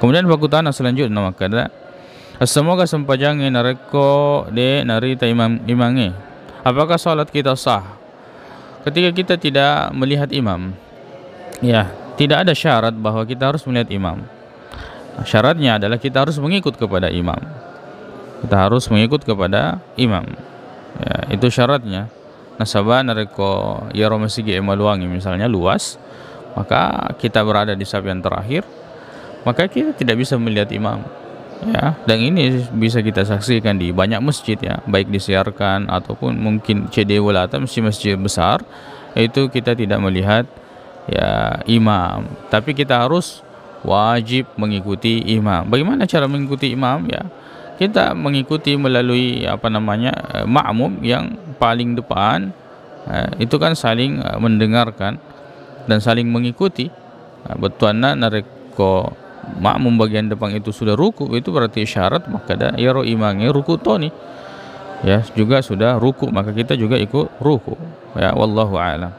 Kemudian fakutana selanjutnya makada semoga sempajangin nareko de narita imange. Apakah salat kita sah ketika kita tidak melihat imam? Ya, tidak ada syarat bahwa kita harus melihat imam. Syaratnya adalah kita harus mengikut kepada imam. Kita harus mengikut kepada imam. Ya, itu syaratnya. Nasabah nareko ya romasigi emaluangi misalnya luas, maka kita berada di saf yang terakhir, maka kita tidak bisa melihat imam. Ya, dan ini bisa kita saksikan di banyak masjid ya, baik disiarkan ataupun mungkin CDW atau masjid besar, itu kita tidak melihat ya imam, tapi kita harus wajib mengikuti imam. Bagaimana cara mengikuti imam? Ya, kita mengikuti melalui makmum yang paling depan, itu kan saling mendengarkan dan saling mengikuti. Betuanna nareko makmum bagian depan itu sudah ruku, itu berarti syarat maka ada yaro imange ruku toni, ya juga sudah ruku, maka kita juga ikut ruku. Ya wallahu a'lam.